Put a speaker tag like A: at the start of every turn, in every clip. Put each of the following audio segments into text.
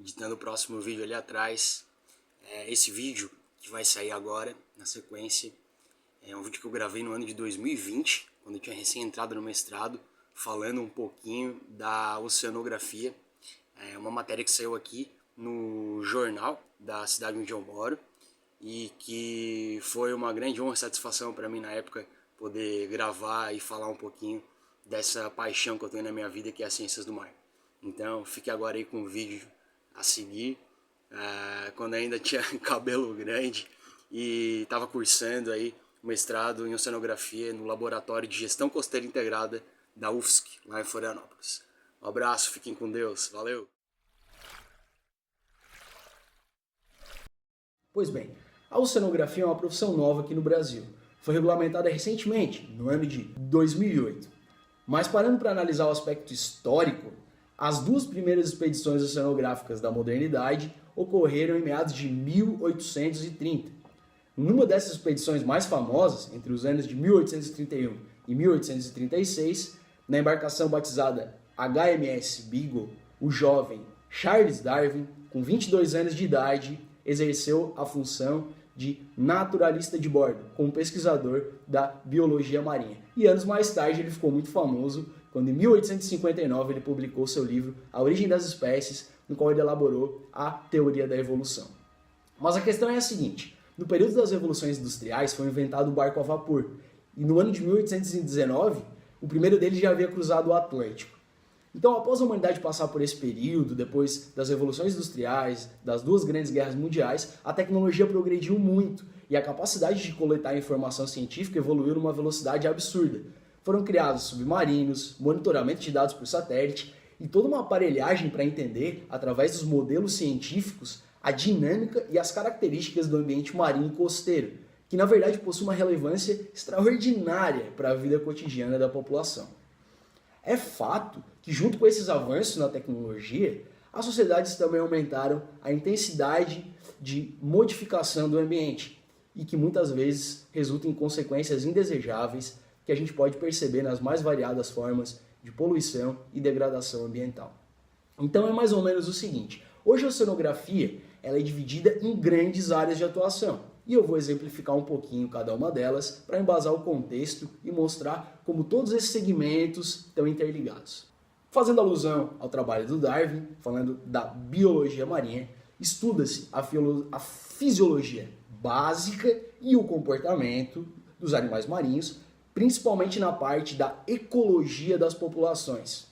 A: editando o próximo vídeo ali atrás. Esse vídeo que vai sair agora, na sequência, é um vídeo que eu gravei no ano de 2020, quando eu tinha recém entrado no mestrado, falando um pouquinho da oceanografia. É uma matéria que saiu aqui no jornal da cidade onde eu moro e que foi uma grande honra e satisfação para mim na época poder gravar e falar um pouquinho dessa paixão que eu tenho na minha vida, que é as ciências do mar. Então fique agora aí com o vídeo a seguir. Quando ainda tinha cabelo grande e estava cursando aí mestrado em oceanografia no Laboratório de Gestão Costeira Integrada da UFSC, lá em Florianópolis. Um abraço, fiquem com Deus, valeu!
B: Pois bem, a oceanografia é uma profissão nova aqui no Brasil. Foi regulamentada recentemente, no ano de 2008. Mas parando para analisar o aspecto histórico, as duas primeiras expedições oceanográficas da modernidade ocorreram em meados de 1830. Numa dessas expedições mais famosas, entre os anos de 1831 e 1836, na embarcação batizada HMS Beagle, o jovem Charles Darwin, com 22 anos de idade, exerceu a função de naturalista de bordo, como pesquisador da biologia marinha. E anos mais tarde ele ficou muito famoso quando em 1859 ele publicou seu livro A Origem das Espécies, no qual ele elaborou a teoria da evolução. Mas a questão é a seguinte: no período das revoluções industriais foi inventado o barco a vapor, e no ano de 1819 o primeiro deles já havia cruzado o Atlântico. Então, após a humanidade passar por esse período, depois das revoluções industriais, das duas grandes guerras mundiais, a tecnologia progrediu muito e a capacidade de coletar informação científica evoluiu numa velocidade absurda. Foram criados submarinos, monitoramento de dados por satélite e toda uma aparelhagem para entender, através dos modelos científicos, a dinâmica e as características do ambiente marinho e costeiro, que na verdade possui uma relevância extraordinária para a vida cotidiana da população. É fato que, junto com esses avanços na tecnologia, as sociedades também aumentaram a intensidade de modificação do ambiente e que muitas vezes resulta em consequências indesejáveis que a gente pode perceber nas mais variadas formas de poluição e degradação ambiental. Então é mais ou menos o seguinte: hoje a oceanografia ela é dividida em grandes áreas de atuação. E eu vou exemplificar um pouquinho cada uma delas para embasar o contexto e mostrar como todos esses segmentos estão interligados. Fazendo alusão ao trabalho do Darwin, falando da biologia marinha, estuda-se a fisiologia básica e o comportamento dos animais marinhos, principalmente na parte da ecologia das populações.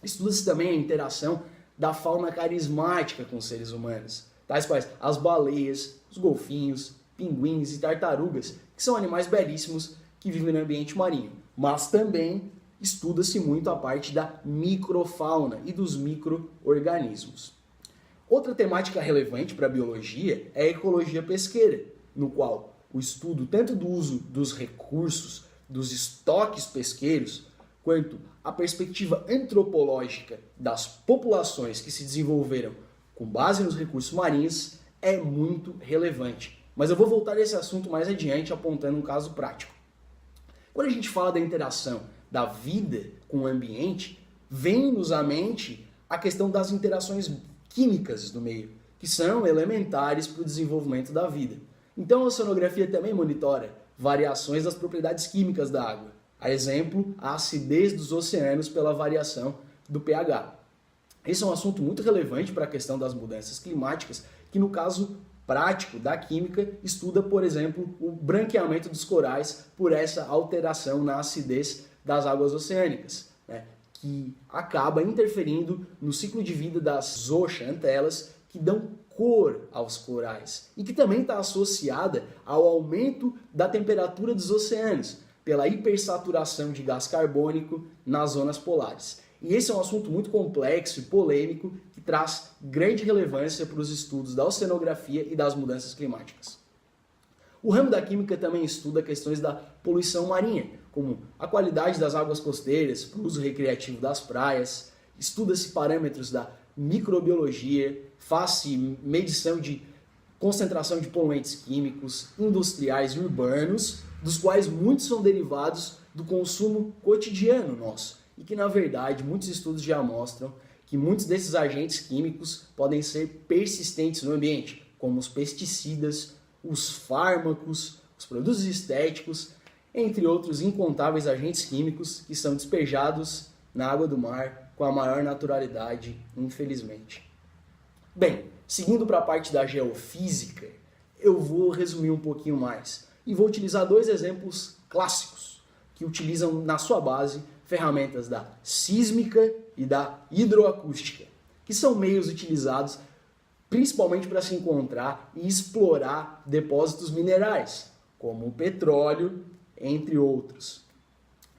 B: Estuda-se também a interação da fauna carismática com os seres humanos, tais quais as baleias, os golfinhos, pinguins e tartarugas, que são animais belíssimos que vivem no ambiente marinho. Mas também estuda-se muito a parte da microfauna e dos micro-organismos. Outra temática relevante para a biologia é a ecologia pesqueira, no qual o estudo tanto do uso dos recursos, dos estoques pesqueiros, quanto a perspectiva antropológica das populações que se desenvolveram com base nos recursos marinhos é muito relevante. Mas eu vou voltar a esse assunto mais adiante, apontando um caso prático. Quando a gente fala da interação da vida com o ambiente, vem-nos à mente a questão das interações químicas do meio, que são elementares para o desenvolvimento da vida. Então a oceanografia também monitora variações das propriedades químicas da água. A exemplo, a acidez dos oceanos pela variação do pH. Esse é um assunto muito relevante para a questão das mudanças climáticas, que no caso prático da química estuda, por exemplo, o branqueamento dos corais por essa alteração na acidez das águas oceânicas, né, que acaba interferindo no ciclo de vida das zooxantelas, que dão cor aos corais e que também está associada ao aumento da temperatura dos oceanos pela hipersaturação de gás carbônico nas zonas polares. E esse é um assunto muito complexo e polêmico que traz grande relevância para os estudos da oceanografia e das mudanças climáticas. O ramo da química também estuda questões da poluição marinha, como a qualidade das águas costeiras para o uso recreativo das praias, estuda-se parâmetros da microbiologia, faz-se medição de concentração de poluentes químicos, industriais e urbanos, dos quais muitos são derivados do consumo cotidiano nosso. E que, na verdade, muitos estudos já mostram que muitos desses agentes químicos podem ser persistentes no ambiente, como os pesticidas, os fármacos, os produtos estéticos, entre outros incontáveis agentes químicos que são despejados na água do mar com a maior naturalidade, infelizmente. Bem, seguindo para a parte da geofísica, eu vou resumir um pouquinho mais e vou utilizar dois exemplos clássicos que utilizam na sua base ferramentas da sísmica e da hidroacústica, que são meios utilizados principalmente para se encontrar e explorar depósitos minerais, como o petróleo, entre outros.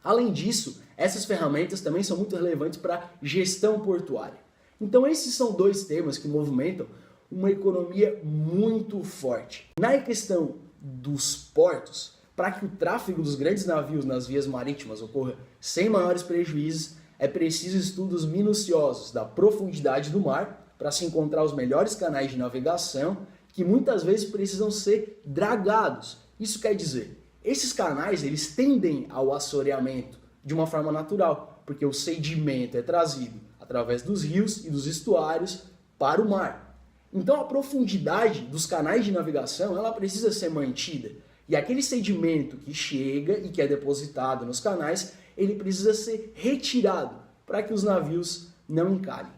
B: Além disso, essas ferramentas também são muito relevantes para a gestão portuária. Então esses são dois temas que movimentam uma economia muito forte. Na questão dos portos, para que o tráfego dos grandes navios nas vias marítimas ocorra sem maiores prejuízos, é preciso estudos minuciosos da profundidade do mar para se encontrar os melhores canais de navegação que muitas vezes precisam ser dragados. Isso quer dizer, esses canais eles tendem ao assoreamento de uma forma natural, porque o sedimento é trazido através dos rios e dos estuários para o mar. Então a profundidade dos canais de navegação ela precisa ser mantida. E aquele sedimento que chega e que é depositado nos canais, ele precisa ser retirado para que os navios não encalhem.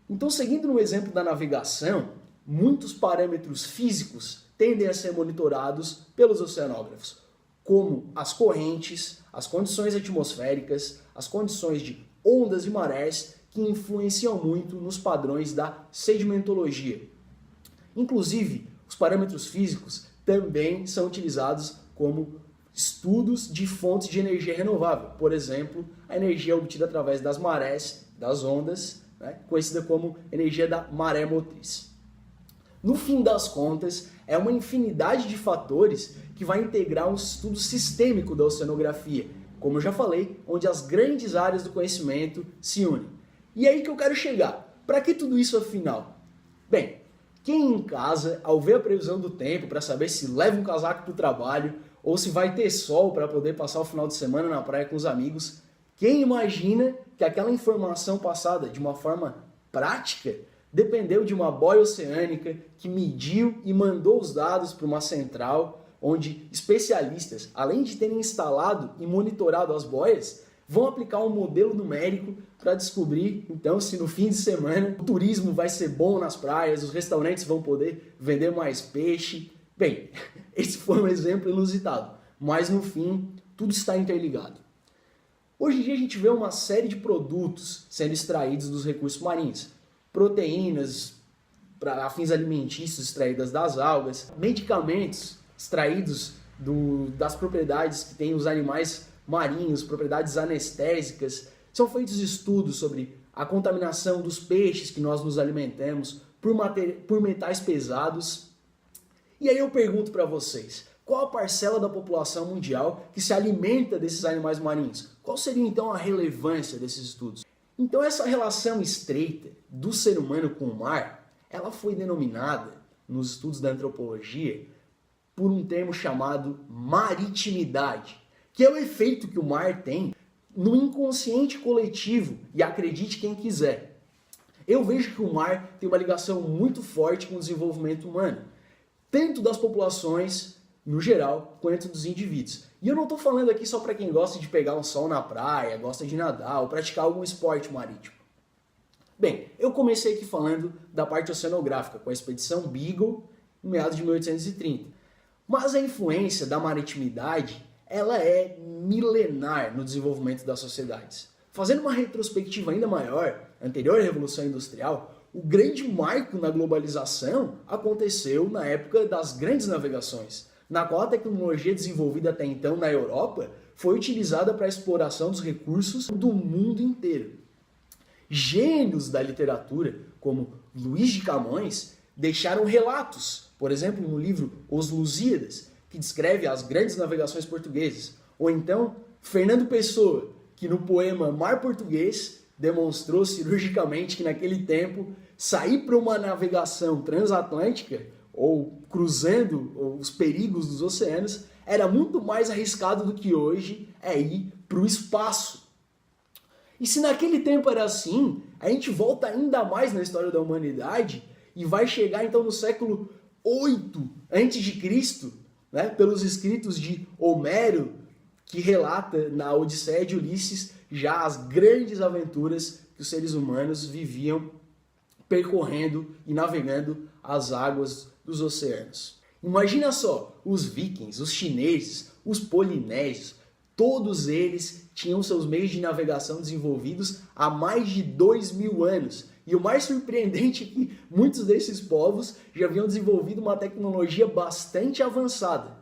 B: Então, seguindo no exemplo da navegação, muitos parâmetros físicos tendem a ser monitorados pelos oceanógrafos, como as correntes, as condições atmosféricas, as condições de ondas e marés, que influenciam muito nos padrões da sedimentologia. Inclusive, os parâmetros físicos também são utilizados como estudos de fontes de energia renovável. Por exemplo, a energia obtida através das marés, das ondas, conhecida como energia da maré motriz. No fim das contas, é uma infinidade de fatores que vai integrar um estudo sistêmico da oceanografia, como eu já falei, onde as grandes áreas do conhecimento se unem. E é aí que eu quero chegar. Para que tudo isso afinal? Bem, quem em casa, ao ver a previsão do tempo para saber se leva um casaco para o trabalho ou se vai ter sol para poder passar o final de semana na praia com os amigos, quem imagina que aquela informação passada de uma forma prática dependeu de uma boia oceânica que mediu e mandou os dados para uma central onde especialistas, além de terem instalado e monitorado as boias, vão aplicar um modelo numérico para descobrir, então, se no fim de semana o turismo vai ser bom nas praias, os restaurantes vão poder vender mais peixe. Bem, esse foi um exemplo inusitado, mas no fim tudo está interligado. Hoje em dia a gente vê uma série de produtos sendo extraídos dos recursos marinhos. Proteínas para fins alimentícios extraídas das algas, medicamentos extraídos das propriedades que têm os animais marinhos, propriedades anestésicas. São feitos estudos sobre a contaminação dos peixes que nós nos alimentamos por metais pesados. E aí eu pergunto para vocês, qual a parcela da população mundial que se alimenta desses animais marinhos? Qual seria então a relevância desses estudos? Então essa relação estreita do ser humano com o mar, ela foi denominada nos estudos da antropologia por um termo chamado maritimidade, que é o efeito que o mar tem no inconsciente coletivo, e acredite quem quiser. Eu vejo que o mar tem uma ligação muito forte com o desenvolvimento humano, tanto das populações no geral, quanto dos indivíduos. E eu não estou falando aqui só para quem gosta de pegar um sol na praia, gosta de nadar ou praticar algum esporte marítimo. Bem, eu comecei aqui falando da parte oceanográfica, com a expedição Beagle, em meados de 1830. Mas a influência da maritimidade, ela é milenar no desenvolvimento das sociedades. Fazendo uma retrospectiva ainda maior, anterior à Revolução Industrial, o grande marco na globalização aconteceu na época das grandes navegações, na qual a tecnologia desenvolvida até então na Europa foi utilizada para a exploração dos recursos do mundo inteiro. Gênios da literatura, como Luís de Camões, deixaram relatos, por exemplo, no livro Os Lusíadas, que descreve as grandes navegações portuguesas, ou então Fernando Pessoa, que no poema Mar Português demonstrou cirurgicamente que naquele tempo sair para uma navegação transatlântica ou cruzando os perigos dos oceanos era muito mais arriscado do que hoje é ir para o espaço. E se naquele tempo era assim, a gente volta ainda mais na história da humanidade e vai chegar então no século 8 a.C., né, pelos escritos de Homero, que relata na Odisseia de Ulisses já as grandes aventuras que os seres humanos viviam percorrendo e navegando as águas dos oceanos. Imagina só, os vikings, os chineses, os polinésios, todos eles tinham seus meios de navegação desenvolvidos há mais de 2000 anos. E o mais surpreendente é que muitos desses povos já haviam desenvolvido uma tecnologia bastante avançada.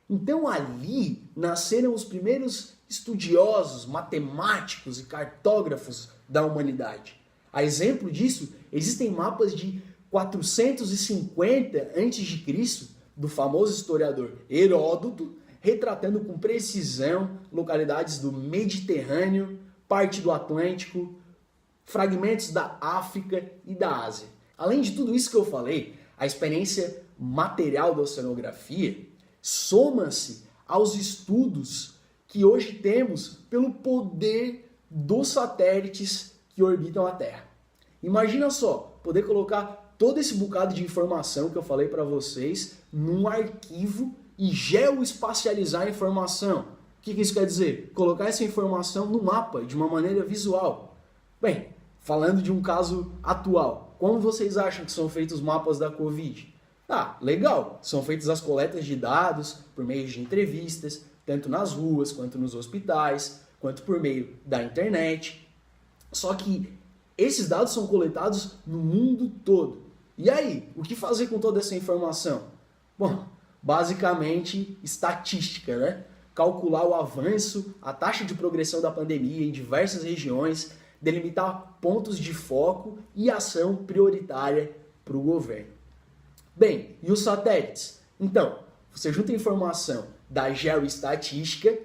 B: Então ali nasceram os primeiros estudiosos, matemáticos e cartógrafos da humanidade. A exemplo disso, existem mapas de 450 a.C. do famoso historiador Heródoto, retratando com precisão localidades do Mediterrâneo, parte do Atlântico, fragmentos da África e da Ásia. Além de tudo isso que eu falei, a experiência material da oceanografia soma-se aos estudos que hoje temos pelo poder dos satélites que orbitam a Terra. Imagina só, poder colocar todo esse bocado de informação que eu falei para vocês num arquivo e geoespacializar a informação. O que isso quer dizer? Colocar essa informação no mapa de uma maneira visual. Bem, falando de um caso atual, como vocês acham que são feitos os mapas da Covid? Ah, legal, são feitas as coletas de dados por meio de entrevistas, tanto nas ruas, quanto nos hospitais, quanto por meio da internet. Só que esses dados são coletados no mundo todo. E aí, o que fazer com toda essa informação? Bom, basicamente estatística, né? Calcular o avanço, a taxa de progressão da pandemia em diversas regiões, delimitar pontos de foco e ação prioritária para o governo. Bem, e os satélites? Então, você junta a informação da geoestatística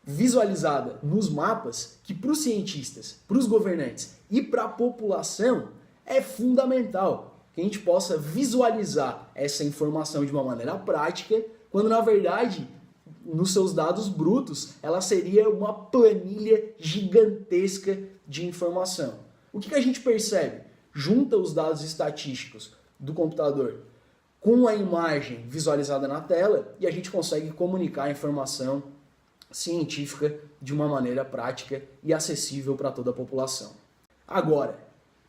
B: visualizada nos mapas, que para os cientistas, para os governantes e para a população é fundamental que a gente possa visualizar essa informação de uma maneira prática, quando na verdade, nos seus dados brutos, ela seria uma planilha gigantesca de informação. O que a gente percebe? Junta os dados estatísticos do computador com a imagem visualizada na tela e a gente consegue comunicar a informação científica de uma maneira prática e acessível para toda a população. Agora,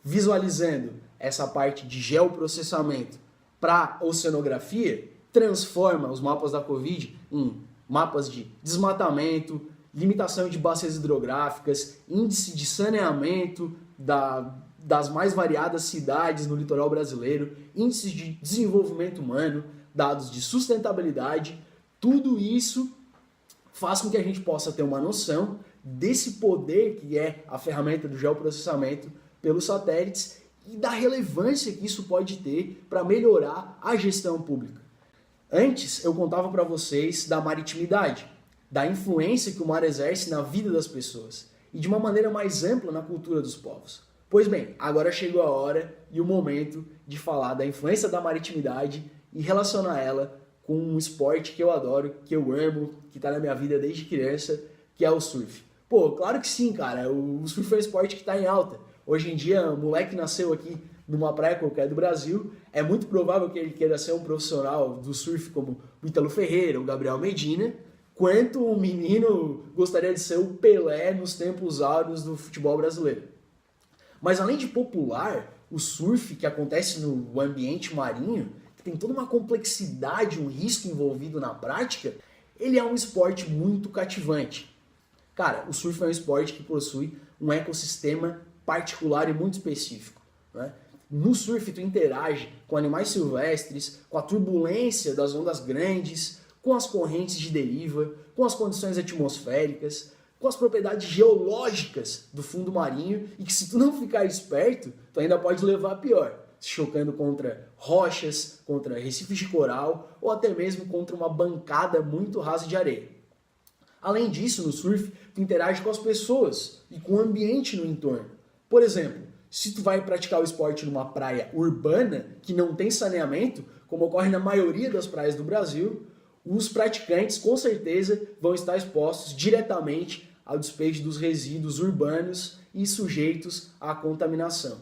B: visualizando essa parte de geoprocessamento para oceanografia, transforma os mapas da Covid em mapas de desmatamento, limitação de bacias hidrográficas, índice de saneamento das mais variadas cidades no litoral brasileiro, índices de desenvolvimento humano, dados de sustentabilidade. Tudo isso faz com que a gente possa ter uma noção desse poder que é a ferramenta do geoprocessamento pelos satélites e da relevância que isso pode ter para melhorar a gestão pública. Antes, eu contava para vocês da maritimidade, da influência que o mar exerce na vida das pessoas e de uma maneira mais ampla na cultura dos povos. Pois bem, agora chegou a hora e o momento de falar da influência da maritimidade e relacionar ela com um esporte que eu adoro, que eu amo, que está na minha vida desde criança, que é o surf. Pô, claro que sim, cara, o surf é um esporte que está em alta. Hoje em dia, o moleque nasceu aqui numa praia qualquer do Brasil, é muito provável que ele queira ser um profissional do surf como o Ítalo Ferreira, o Gabriel Medina, quanto o menino gostaria de ser o Pelé nos tempos áureos do futebol brasileiro. Mas além de popular, o surf que acontece no ambiente marinho, que tem toda uma complexidade, um risco envolvido na prática, ele é um esporte muito cativante. Cara, o surf é um esporte que possui um ecossistema particular e muito específico, né? No surf tu interage com animais silvestres, com a turbulência das ondas grandes, com as correntes de deriva, com as condições atmosféricas, com as propriedades geológicas do fundo marinho e que se tu não ficar esperto, tu ainda pode levar a pior, se chocando contra rochas, contra recifes de coral ou até mesmo contra uma bancada muito rasa de areia. Além disso, no surf, tu interage com as pessoas e com o ambiente no entorno. Por exemplo, se tu vai praticar o esporte numa praia urbana que não tem saneamento, como ocorre na maioria das praias do Brasil, os praticantes com certeza vão estar expostos diretamente ao despejo dos resíduos urbanos e sujeitos à contaminação.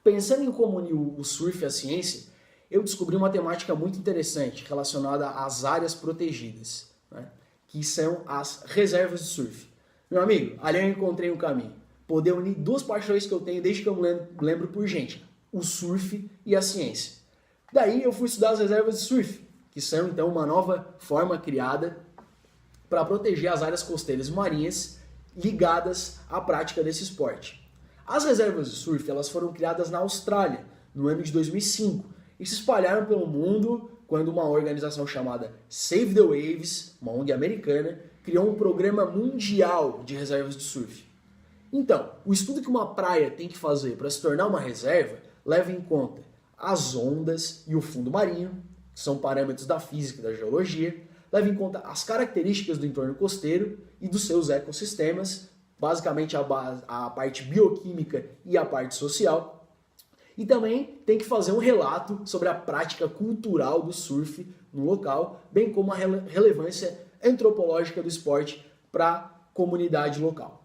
B: Pensando em como unir o surf à ciência, eu descobri uma temática muito interessante relacionada às áreas protegidas, né? Que são as reservas de surf. Meu amigo, ali eu encontrei um caminho. Poder unir duas paixões que eu tenho desde que eu me lembro por gente, o surf e a ciência. Daí eu fui estudar as reservas de surf, que são então uma nova forma criada para proteger as áreas costeiras e marinhas ligadas à prática desse esporte. As reservas de surf elas foram criadas na Austrália, no ano de 2005, e se espalharam pelo mundo quando uma organização chamada Save the Waves, uma ONG americana, criou um programa mundial de reservas de surf. Então, o estudo que uma praia tem que fazer para se tornar uma reserva leva em conta as ondas e o fundo marinho, que são parâmetros da física e da geologia, leva em conta as características do entorno costeiro e dos seus ecossistemas, basicamente a parte bioquímica e a parte social. E também tem que fazer um relato sobre a prática cultural do surf no local, bem como a relevância antropológica do esporte para a comunidade local.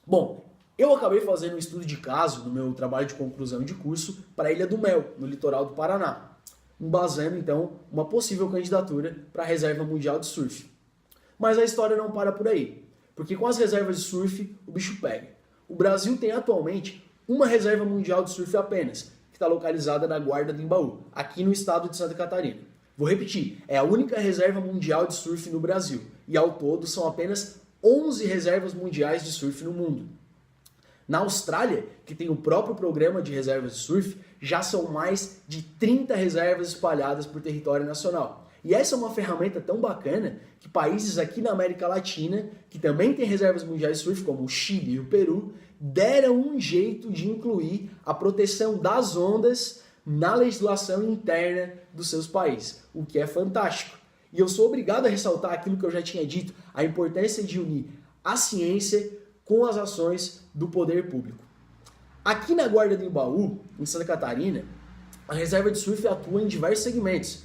B: Bom, eu acabei fazendo um estudo de caso no meu trabalho de conclusão de curso para a Ilha do Mel, no litoral do Paraná, embasando então uma possível candidatura para a Reserva Mundial de Surf. Mas a história não para por aí, porque com as reservas de surf o bicho pega. O Brasil tem atualmente uma reserva mundial de surf apenas, que está localizada na Guarda do Embaú, aqui no estado de Santa Catarina. Vou repetir, é a única reserva mundial de surf no Brasil, e ao todo são apenas 11 reservas mundiais de surf no mundo. Na Austrália, que tem o próprio programa de reservas de surf, já são mais de 30 reservas espalhadas por território nacional. E essa é uma ferramenta tão bacana que países aqui na América Latina, que também têm reservas mundiais de surf, como o Chile e o Peru, deram um jeito de incluir a proteção das ondas na legislação interna dos seus países, o que é fantástico. E eu sou obrigado a ressaltar aquilo que eu já tinha dito, a importância de unir a ciência com as ações do poder público. Aqui na Guarda do Embaú, em Santa Catarina, a reserva de surf atua em diversos segmentos.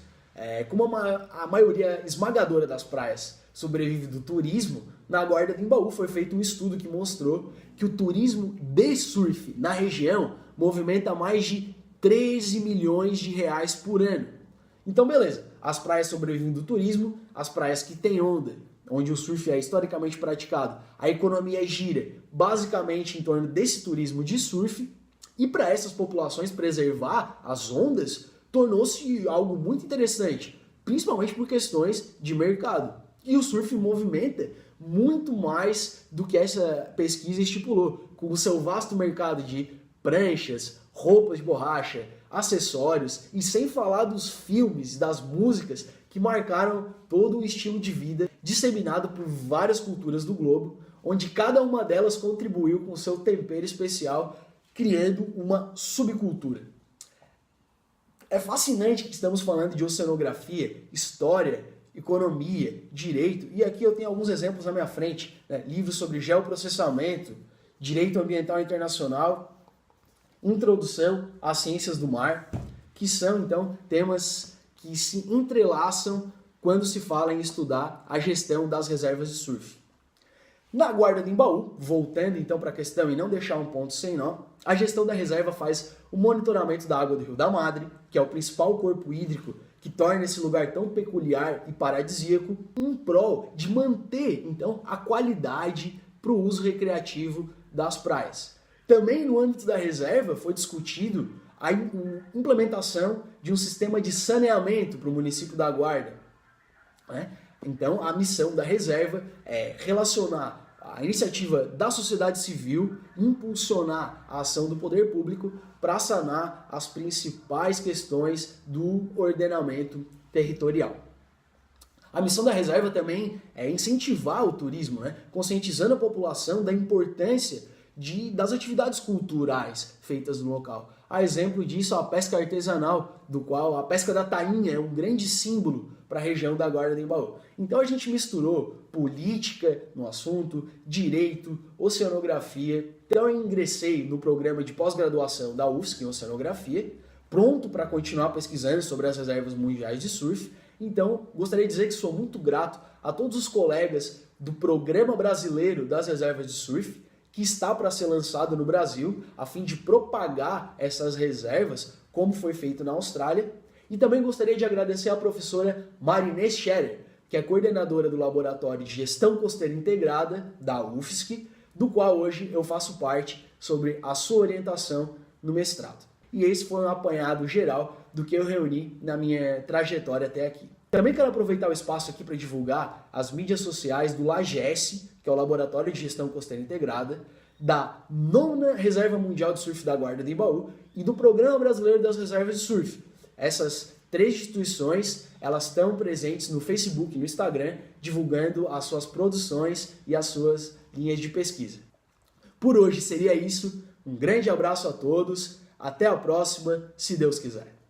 B: Como a maioria esmagadora das praias sobrevive do turismo, na Guarda do Embaú foi feito um estudo que mostrou que o turismo de surf na região movimenta mais de 13 milhões de reais por ano. Então beleza, as praias sobrevivem do turismo, as praias que têm onda, onde o surf é historicamente praticado, a economia gira basicamente em torno desse turismo de surf, e para essas populações preservar as ondas tornou-se algo muito interessante, principalmente por questões de mercado. E o surf movimenta muito mais do que essa pesquisa estipulou, com o seu vasto mercado de pranchas, roupas de borracha, acessórios, e sem falar dos filmes, das músicas que marcaram todo o estilo de vida disseminado por várias culturas do globo, onde cada uma delas contribuiu com seu tempero especial, criando uma subcultura. É fascinante que estamos falando de oceanografia, história, economia, direito, e aqui eu tenho alguns exemplos na minha frente, né? Livros sobre geoprocessamento, direito ambiental internacional, introdução às ciências do mar, que são então temas que se entrelaçam quando se fala em estudar a gestão das reservas de surf. Na Guarda do Embaú, voltando então para a questão e não deixar um ponto sem nó, a gestão da reserva faz o monitoramento da água do Rio da Madre, que é o principal corpo hídrico que torna esse lugar tão peculiar e paradisíaco, em prol de manter então a qualidade para o uso recreativo das praias. Também no âmbito da reserva foi discutido a implementação de um sistema de saneamento para o município da Guarda, né? Então, a missão da reserva é relacionar a iniciativa da sociedade civil, impulsionar a ação do poder público para sanar as principais questões do ordenamento territorial. A missão da reserva também é incentivar o turismo, né? Conscientizando a população da importância das atividades culturais feitas no local. A exemplo disso, a pesca artesanal, do qual a pesca da tainha é um grande símbolo para a região da Guarda do Embaú. Então a gente misturou política no assunto, direito, oceanografia. Então eu ingressei no programa de pós-graduação da UFSC em oceanografia, pronto para continuar pesquisando sobre as reservas mundiais de surf. Então gostaria de dizer que sou muito grato a todos os colegas do Programa Brasileiro das Reservas de Surf, que está para ser lançado no Brasil, a fim de propagar essas reservas, como foi feito na Austrália. E também gostaria de agradecer à professora Marinês Scherer, que é coordenadora do Laboratório de Gestão Costeira Integrada da UFSC, do qual hoje eu faço parte sobre a sua orientação no mestrado. E esse foi um apanhado geral do que eu reuni na minha trajetória até aqui. Também quero aproveitar o espaço aqui para divulgar as mídias sociais do LAGES, que é o Laboratório de Gestão Costeira Integrada, da 9ª Reserva Mundial de Surf da Guarda de Embaú e do Programa Brasileiro das Reservas de Surf. Essas 3 instituições, elas estão presentes no Facebook e no Instagram, divulgando as suas produções e as suas linhas de pesquisa. Por hoje seria isso. Um grande abraço a todos. Até a próxima, se Deus quiser.